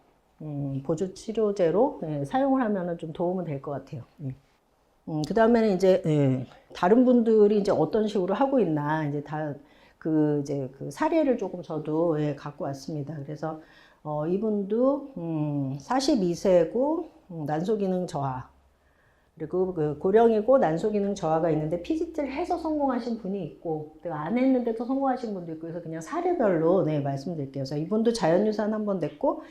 보조 치료제로 사용을 하면은 좀 도움은 될 것 같아요. 그 다음에는 이제, 다른 분들이 이제 어떤 식으로 하고 있나, 이제 이제 그 사례를 조금 저도, 갖고 왔습니다. 그래서, 이분도, 42세고, 난소기능 저하. 그리고 그 고령이고 난소기능 저하가 있는데 PGT를 해서 성공하신 분이 있고, 내가 안 했는데도 성공하신 분도 있고, 그래서 그냥 사례별로, 말씀드릴게요. 그래서 이분도 자연유산 한 번 됐고,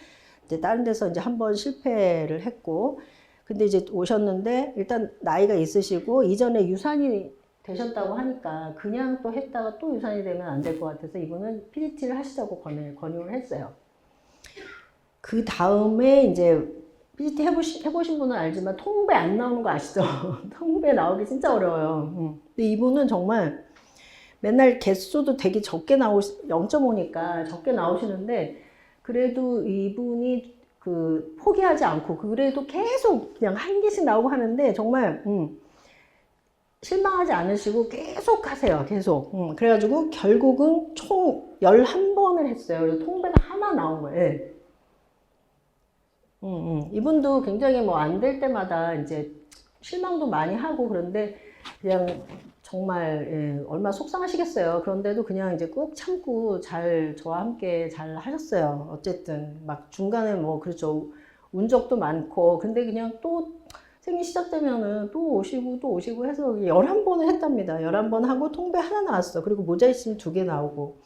이제 다른 데서 이제 한 번 실패를 했고, 근데 이제 오셨는데 일단 나이가 있으시고 이전에 유산이 되셨다고 하니까 그냥 또 했다가 또 유산이 되면 안 될 것 같아서 이분은 PGT를 하시자고 권유를 했어요. 그 다음에 이제 PGT 해보신 분은 알지만 통배 안 나오는 거 아시죠? 통배 나오기 진짜 어려워요. 근데 이분은 정말 맨날 개수도 되게 적게 0.5니까 적게 나오시는데 그래도 이분이 그 포기하지 않고 그래도 계속 그냥 한 개씩 나오고 하는데 정말 실망하지 않으시고 계속 하세요. 계속. 그래가지고 결국은 총 11번을 했어요. 그래서 통배가 하나 나온 거예요. 이분도 굉장히 뭐 안 될 때마다 이제 실망도 많이 하고 그런데 그냥 정말 얼마나 속상하시겠어요. 그런데도 그냥 이제 꾹 참고 저와 함께 잘 하셨어요. 어쨌든 막 중간에 뭐 그렇죠. 운 적도 많고 근데 그냥 또 생리 시작되면은 또 오시고 해서 11번을 했답니다. 11번 하고 통배 하나 나왔어. 그리고 모자 있으면 2개 나오고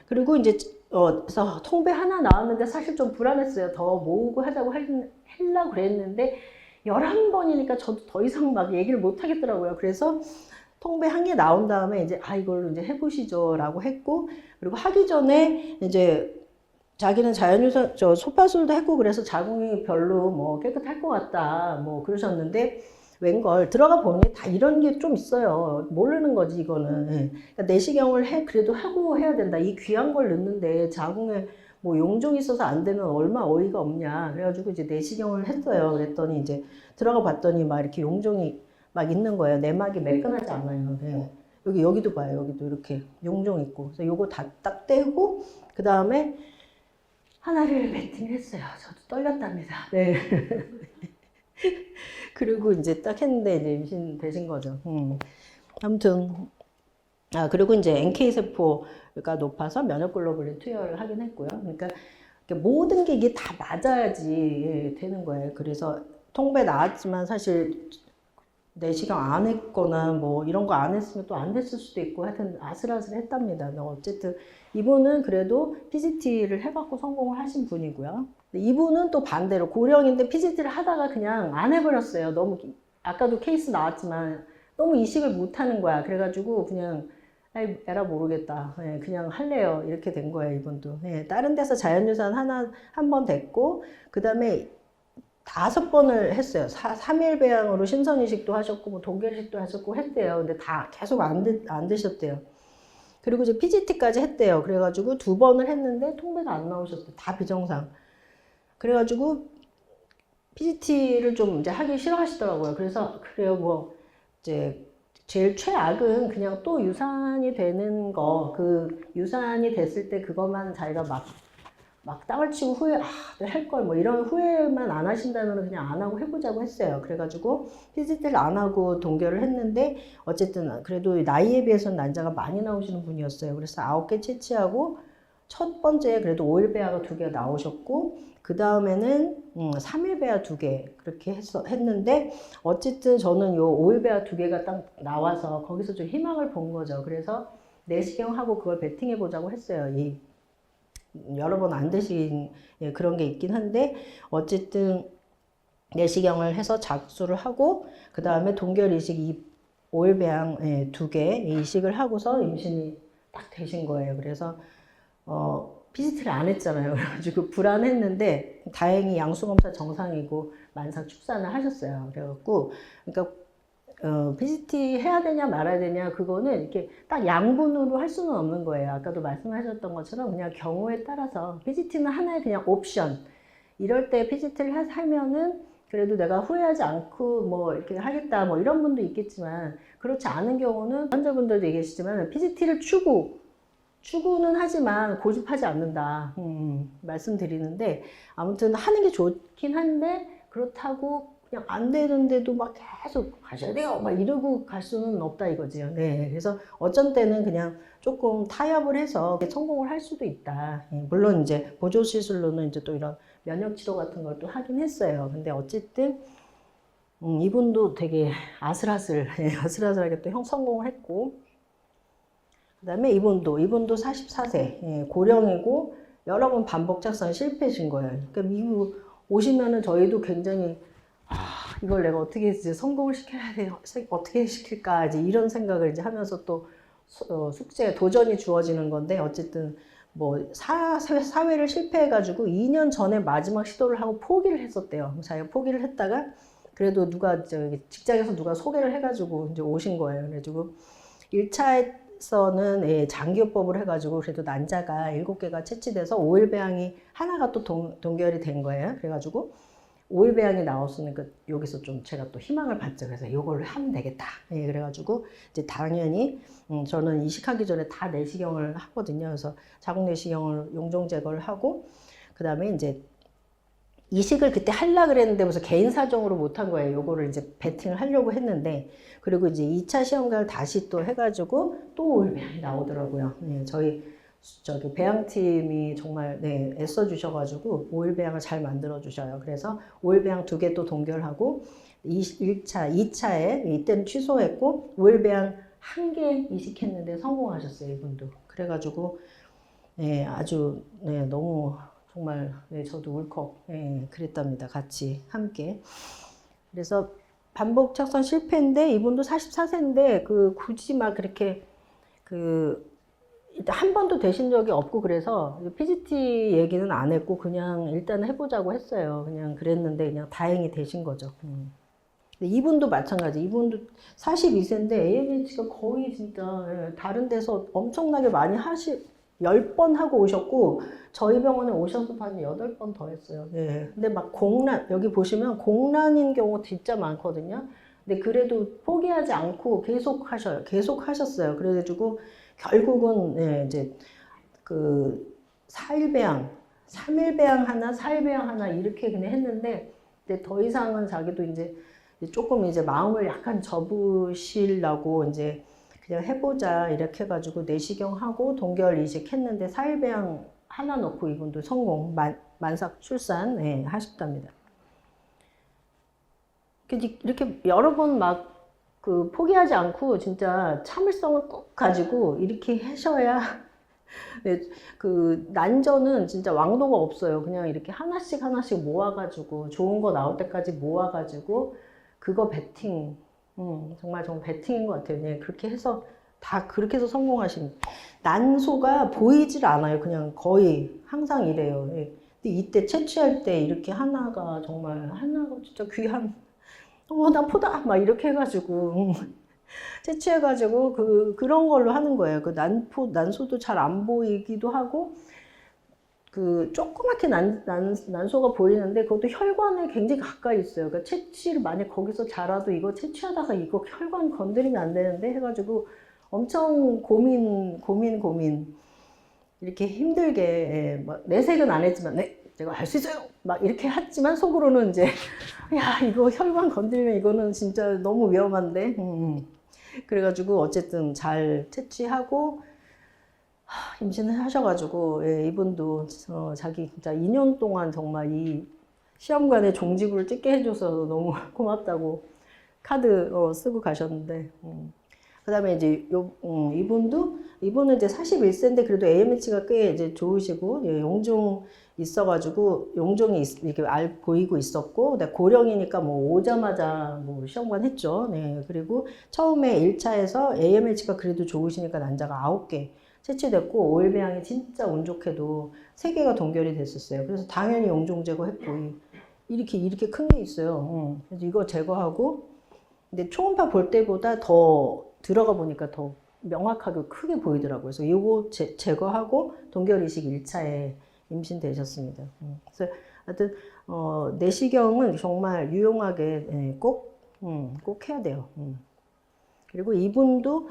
그리고 이제 그래서 통배 하나 나왔는데 사실 좀 불안했어요. 더 모으고 하자고 하려고 그랬는데 11번이니까 저도 더 이상 막 얘기를 못 하겠더라고요. 그래서 통배 한 개 나온 다음에 이제 이걸로 이제 해보시죠 라고 했고 그리고 하기 전에 이제 자기는 자연유산 소파술도 했고 그래서 자궁이 별로 뭐 깨끗할 것 같다 뭐 그러셨는데 웬걸 들어가 보니 다 이런 게 좀 있어요. 모르는 거지 이거는. 그러니까 내시경을 그래도 하고 해야 된다. 이 귀한 걸 넣는데 자궁에 뭐 용종이 있어서 안 되면 얼마 어이가 없냐. 그래가지고 이제 내시경을 했어요. 그랬더니 이제 들어가 봤더니 막 이렇게 용종이 막 있는 거예요. 내막이 매끈하지 않아요. 여기도 봐요. 여기도 이렇게 용종 있고. 그래서 요거 다 딱 떼고 그 다음에 하나를 배팅했어요. 저도 떨렸답니다. 네. 그리고 이제 딱 했는데 이제 임신 되신 거죠. 아무튼 그리고 이제 NK 세포가 높아서 면역 글로불린 투여를 하긴 했고요. 그러니까 모든 게 이게 다 맞아야지 되는 거예요. 그래서 통배 나왔지만 사실 내시경 안 했거나 뭐 이런 거 안 했으면 또 안 됐을 수도 있고 하여튼 아슬아슬했답니다. 어쨌든 이분은 그래도 PGT를 해갖고 성공을 하신 분이고요. 이분은 또 반대로 고령인데 PGT를 하다가 그냥 안 해버렸어요. 너무 아까도 케이스 나왔지만 너무 이식을 못 하는 거야. 그래가지고 그냥 에라 모르겠다. 그냥 할래요. 이렇게 된 거예요. 이분도. 다른 데서 자연유산 한 번 됐고 그 다음에 5번을 했어요. 3일 배양으로 신선이식도 하셨고, 뭐 동결이식도 하셨고 했대요. 근데 다 계속 안 드셨대요. 그리고 이제 PGT까지 했대요. 그래가지고 2번을 했는데 통배가 안 나오셨어요. 다 비정상. 그래가지고 PGT를 좀 이제 하기 싫어하시더라고요. 그래서 그래요. 뭐 이제 제일 최악은 그냥 또 유산이 되는 거, 그 유산이 됐을 때 그것만 자기가 막 땅을 치고 후회, 할 걸, 뭐 이런 후회만 안 하신다면 그냥 안 하고 해보자고 했어요. 그래가지고 PGT를 안 하고 동결을 했는데 어쨌든 그래도 나이에 비해서는 난자가 많이 나오시는 분이었어요. 그래서 9개 채취하고 첫 번째 그래도 5일 배아가 2개가 나오셨고 그 다음에는 3일 배아 2개 그렇게 했는데 어쨌든 저는 요 5일 배아 2개가 딱 나와서 거기서 좀 희망을 본 거죠. 그래서 내시경하고 그걸 베팅해 보자고 했어요. 여러 번 안 되신 그런 게 있긴 한데 어쨌든 내시경을 해서 작수를 하고 그 다음에 동결 이식 5일 배양 2개 이식을 하고서 임신이 딱 되신 거예요. 그래서 PCT를 안 했잖아요. 그래가지고 불안했는데 다행히 양수검사 정상이고 만삭 출산을 하셨어요. 그래갖고 그러니까 PCT 해야 되냐 말아야 되냐 그거는 이렇게 딱 양분으로 할 수는 없는 거예요. 아까도 말씀하셨던 것처럼 그냥 경우에 따라서 PCT는 하나의 그냥 옵션. 이럴 때 PCT를 하면은 그래도 내가 후회하지 않고 뭐 이렇게 하겠다 뭐 이런 분도 있겠지만 그렇지 않은 경우는 환자분들도 얘기하시지만 PCT를 추구는 하지만 고집하지 않는다 말씀드리는데 아무튼 하는 게 좋긴 한데 그렇다고 그냥 안 되는데도 막 계속 가셔야 돼요 막 이러고 갈 수는 없다 이거지요. 네, 그래서 어쩐 때는 그냥 조금 타협을 해서 성공을 할 수도 있다. 물론 이제 보조 시술로는 이제 또 이런 면역 치료 같은 걸 또 하긴 했어요. 근데 어쨌든 이분도 되게 아슬아슬하게 또 성공을 했고 그 다음에 이분도 44세 고령이고 여러 번 반복 착선 실패신 거예요. 그러니까 미국 오시면은 저희도 굉장히 이걸 내가 어떻게 이제 성공을 시켜야 돼요. 어떻게 시킬까 이제 이런 생각을 이제 하면서 또 숙제 도전이 주어지는 건데 어쨌든 뭐 사회를 실패해가지고 2년 전에 마지막 시도를 하고 포기를 했었대요. 자기가 포기를 했다가 그래도 누가 직장에서 누가 소개를 해가지고 이제 오신 거예요. 그래가지고 1차에서는 장기요법을 해가지고 그래도 난자가 7개가 채취돼서 5일 배양이 하나가 또 동결이 된 거예요. 그래가지고 5일 배양이 나왔으니까 여기서 좀 제가 또 희망을 받죠. 그래서 이걸로 하면 되겠다. 그래가지고 이제 당연히 저는 이식하기 전에 다 내시경을 하거든요. 그래서 자궁 내시경을 용종 제거를 하고 그 다음에 이제 이식을 그때 하려고 그랬는데 무슨 개인 사정으로 못한 거예요. 요거를 이제 베팅을 하려고 했는데 그리고 이제 2차 시험관을 다시 또 해가지고 또 5일 배양이 나오더라고요. 저희 배양팀이 정말 애써 주셔가지고 5일 배양을 잘 만들어 주셔요. 그래서 5일 배양 2개 또 동결하고 1차, 2차에 이때는 취소했고 5일 배양 1개 이식했는데 성공하셨어요. 이분도. 그래가지고 아주 너무 정말 저도 울컥 그랬답니다. 같이 함께. 그래서 반복 착선 실패인데 이분도 44세인데 굳이 막 그렇게 일단 한 번도 되신 적이 없고 그래서 PCT 얘기는 안 했고 그냥 일단 해보자고 했어요. 그냥 그랬는데 그냥 다행히 되신 거죠. 근데 이분도 마찬가지. 이분도 42세인데 AMH가 거의 진짜 다른 데서 엄청나게 많이 10번 하고 오셨고 저희 병원에 오셔서 한 8번 더 했어요. 근데 막 여기 보시면 공란인 경우 진짜 많거든요. 근데 그래도 포기하지 않고 계속 하셨어요. 그래가지고 결국은 이제 4일 배양, 3일 배양 하나, 4일 배양 하나 이렇게 그냥 했는데 근데 더 이상은 자기도 이제 조금 이제 마음을 약간 접으시려고 이제 그냥 해보자 이렇게 해가지고 내시경하고 동결 이식했는데 4일 배양 하나 넣고 이분도 성공 만삭 출산 하셨답니다. 이렇게 여러 번 막 포기하지 않고 진짜 참을성을 꼭 가지고 이렇게 하셔야 난저는 진짜 왕도가 없어요. 그냥 이렇게 하나씩 모아가지고 좋은 거 나올 때까지 모아가지고 그거 베팅 정말 베팅인 것 같아요. 그렇게 해서 다 그렇게 해서 성공하신 난소가 보이질 않아요. 그냥 거의 항상 이래요. 근데 이때 채취할 때 이렇게 하나가 진짜 귀한 나보다 막 이렇게 해가지고 채취해가지고 그런 걸로 하는 거예요. 난소도 잘 안 보이기도 하고 조그맣게 난소가 보이는데 그것도 혈관에 굉장히 가까이 있어요. 그러니까 채취를 만약 거기서 자라도 이거 채취하다가 이거 혈관 건드리면 안 되는데 해가지고 엄청 고민 이렇게 힘들게 내색은 안 했지만 제가 할 수 있어요 막 이렇게 했지만 속으로는 이제 야 이거 혈관 건드리면 이거는 진짜 너무 위험한데 그래가지고 어쨌든 잘 채취하고 임신을 하셔가지고 이분도 자기 진짜 2년 동안 정말 이 시험관에 종지부를 찍게 해줘서 너무 고맙다고 카드 쓰고 가셨는데 그다음에 이제 이분은 이제 41세인데 그래도 AMH가 꽤 이제 좋으시고, 예, 용종 있어가지고 용종이 이렇게 보이고 있었고, 그다음에 고령이니까 뭐 오자마자 뭐 시험관 했죠. 네, 그리고 처음에 1차에서 AMH가 그래도 좋으시니까 난자가 9개 채취됐고, 오일배양이 진짜 운 좋게도 3개가 동결이 됐었어요. 그래서 당연히 용종 제거했고, 이렇게 큰 게 있어요. 그래서 이거 제거하고, 근데 초음파 볼 때보다 더 들어가 보니까 더 명확하게 크게 보이더라고요. 그래서 이거 제거하고 동결이식 1차에 임신되셨습니다. 그래서 하여튼 내시경은 정말 유용하게, 예, 꼭 해야 돼요. 그리고 이분도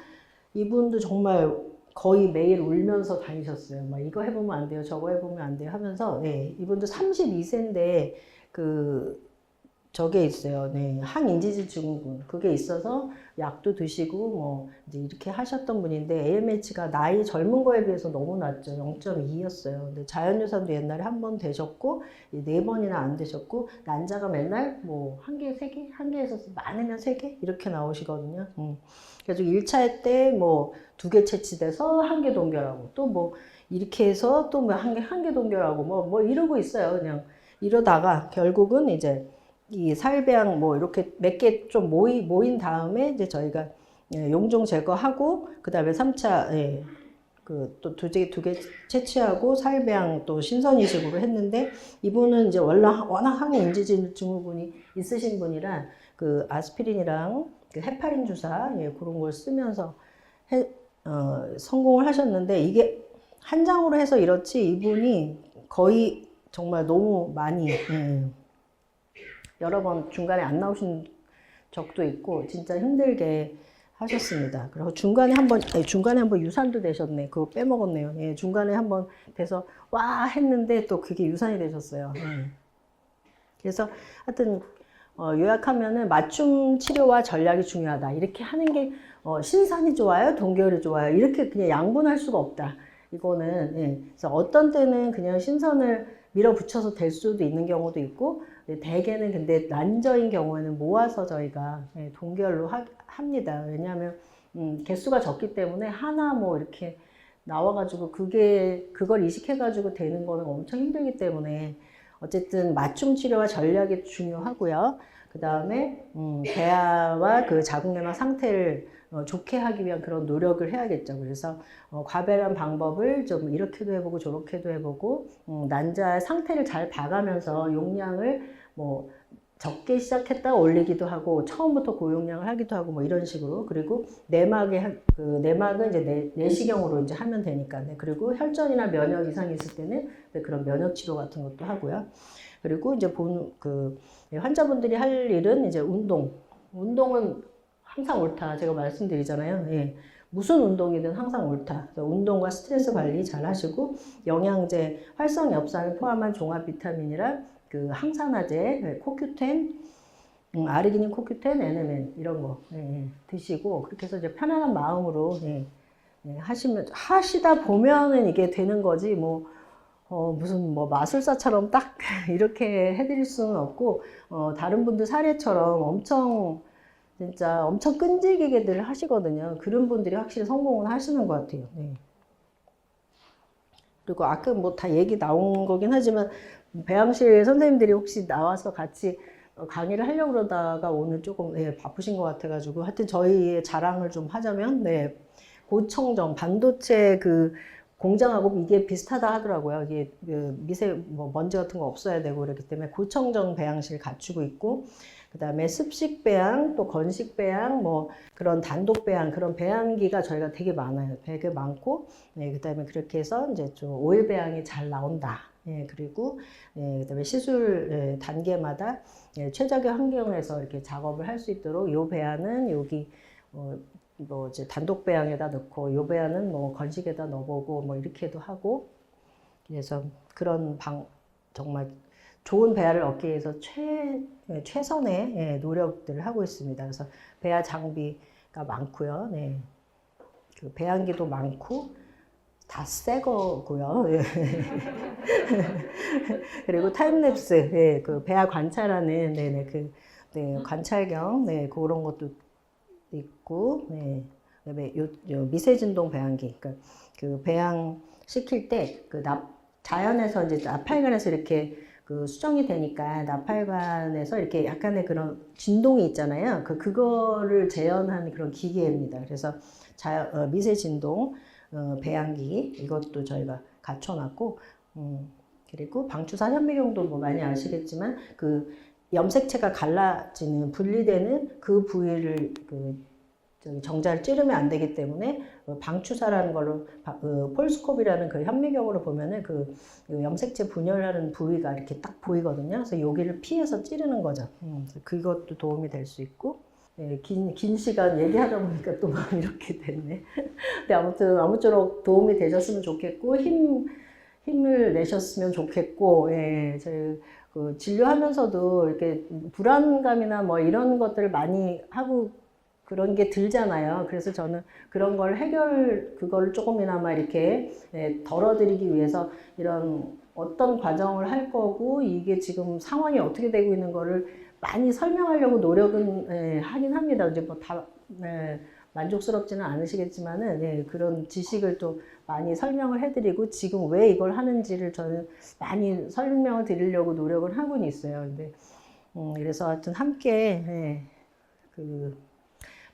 정말 거의 매일 울면서 다니셨어요. 막 이거 해보면 안 돼요, 저거 해보면 안 돼요 하면서, 네, 이분도 32세인데 저게 있어요. 네, 항인지질 증후군. 그게 있어서 약도 드시고 뭐 이제 이렇게 하셨던 분인데, AMH가 나이 젊은 거에 비해서 너무 낮죠. 0.2였어요. 근데 자연유산도 옛날에 한 번 되셨고 4번이나 안 되셨고, 난자가 맨날 뭐 1개, 3개, 1개에서 많으면 3개 이렇게 나오시거든요. 그래서 1차 때 뭐 2개 채취돼서 1개 동결하고, 또 뭐 이렇게 해서 또 뭐 1개 동결하고 뭐 이러고 있어요. 그냥 이러다가 결국은 이제 이 살배양 뭐 이렇게 몇 개 좀 모인 다음에 이제 저희가, 예, 용종 제거하고, 그 다음에 3차, 예, 또 두 개 채취하고 살배양 또 신선 이식으로 했는데, 이분은 이제 워낙 항인지질 증후군이 있으신 분이라 그 아스피린이랑 그 헤파린 주사, 예, 그런 걸 쓰면서 성공을 하셨는데, 이게 한 장으로 해서 이렇지 이분이 거의 정말 너무 많이, 여러 번 중간에 안 나오신 적도 있고 진짜 힘들게 하셨습니다. 그리고 중간에 한번 유산도 되셨네. 그거 빼먹었네요. 예, 중간에 한번 돼서 와 했는데 또 그게 유산이 되셨어요. 그래서 하여튼 요약하면은 맞춤 치료와 전략이 중요하다. 이렇게 하는 게 신산이 좋아요, 동결이 좋아요. 이렇게 그냥 양분할 수가 없다. 이거는, 예. 그래서 어떤 때는 그냥 신선을 밀어붙여서 될 수도 있는 경우도 있고, 대개는 근데 난저인 경우에는 모아서 저희가, 예, 동결로 합니다. 왜냐하면 개수가 적기 때문에 하나 뭐 이렇게 나와가지고 그걸 이식해가지고 되는 거는 엄청 힘들기 때문에, 어쨌든 맞춤 치료와 전략이 중요하고요. 그 다음에 배아와 그 자궁내막 상태를 좋게 하기 위한 그런 노력을 해야겠죠. 그래서 과배란 방법을 좀 이렇게도 해보고 저렇게도 해보고, 난자의 상태를 잘 봐가면서 용량을 뭐 적게 시작했다 올리기도 하고, 처음부터 고용량을 하기도 하고 뭐 이런 식으로. 그리고 내막은 이제 내시경으로 이제 하면 되니까. 네. 그리고 혈전이나 면역 이상이 있을 때는 그런 면역 치료 같은 것도 하고요. 그리고 이제 환자분들이 할 일은 이제 운동은 항상 옳다. 제가 말씀드리잖아요. 예. 무슨 운동이든 항상 옳다. 운동과 스트레스 관리 잘 하시고, 영양제, 활성엽산을 포함한 종합 비타민이랑 그 항산화제, 코큐텐, 아르기닌, 코큐텐, NMN 이런 거, 예, 드시고, 그렇게 해서 이제 편안한 마음으로, 예, 하시다 보면은 이게 되는 거지, 무슨 마술사처럼 딱 이렇게 해드릴 수는 없고, 다른 분들 사례처럼 진짜 엄청 끈질기게들 하시거든요. 그런 분들이 확실히 성공은 하시는 것 같아요. 네. 그리고 아까 다 얘기 나온 거긴 하지만, 배양실 선생님들이 혹시 나와서 같이 강의를 하려고 그러다가 오늘 조금, 네, 바쁘신 것 같아가지고, 하여튼 저희의 자랑을 좀 하자면, 네, 고청정, 반도체 공장하고 이게 비슷하다 하더라고요. 이게 먼지 같은 거 없어야 되고 그렇기 때문에 고청정 배양실 갖추고 있고, 그 다음에 습식 배양, 또 건식 배양, 그런 단독 배양, 그런 배양기가 저희가 되게 많아요. 되게 많고, 네, 그 다음에 그렇게 해서 이제 좀 오일 배양이 잘 나온다. 예, 그리고, 예, 그 다음에 시술, 예, 단계마다, 예, 최적의 환경에서 이렇게 작업을 할 수 있도록, 요 배양은 여기, 이제 단독 배양에다 넣고, 요 배양은 건식에다 넣어보고, 이렇게도 하고, 그래서 그런 정말 좋은 배아를 얻기 위해서 최선의, 예, 노력들을 하고 있습니다. 그래서 배아 장비가 많고요. 네. 그 배양기도 많고, 다 새 거고요. 예. 그리고 타임랩스, 예, 그 배아 관찰하는, 네, 관찰경, 네, 그런 것도 있고, 네. 그다음에 요 미세진동 배양기, 그러니까 그 배양 시킬 때 그 자연에서 이제 나팔관에서 이렇게 그 수정이 되니까 나팔관에서 이렇게 약간의 그런 진동이 있잖아요. 그거를 재현한 그런 기계입니다. 그래서 미세 진동 배양기 이것도 저희가 갖춰놨고, 그리고 방추사 현미경도 뭐 많이 아시겠지만 그 염색체가 갈라지는 분리되는 그 부위를 정자를 찌르면 안 되기 때문에 방추사라는 걸로 폴스콥이라는 그 현미경으로 보면은 그 염색체 분열하는 부위가 이렇게 딱 보이거든요. 그래서 여기를 피해서 찌르는 거죠. 그래서 그것도 도움이 될 수 있고, 예, 긴 시간 얘기하다 보니까 또 막 이렇게 됐네. 근데 아무튼 아무쪼록 도움이 되셨으면 좋겠고 힘을 내셨으면 좋겠고, 예, 저희 그 진료하면서도 이렇게 불안감이나 뭐 이런 것들을 많이 하고 그런 게 들잖아요. 그래서 저는 그런 걸 그걸 조금이나마 이렇게 덜어드리기 위해서 이런 어떤 과정을 할 거고 이게 지금 상황이 어떻게 되고 있는 거를 많이 설명하려고 노력은 하긴 합니다. 이제 뭐 다 만족스럽지는 않으시겠지만은 그런 지식을 또 많이 설명을 해드리고 지금 왜 이걸 하는지를 저는 많이 설명을 드리려고 노력을 하고는 있어요. 근데 그래서 하여튼 함께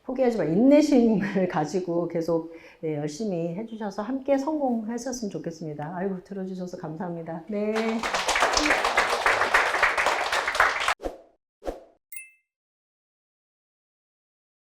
포기하지 마. 인내심을 가지고 계속 열심히 해주셔서 함께 성공하셨으면 좋겠습니다. 아이고, 들어주셔서 감사합니다. 네.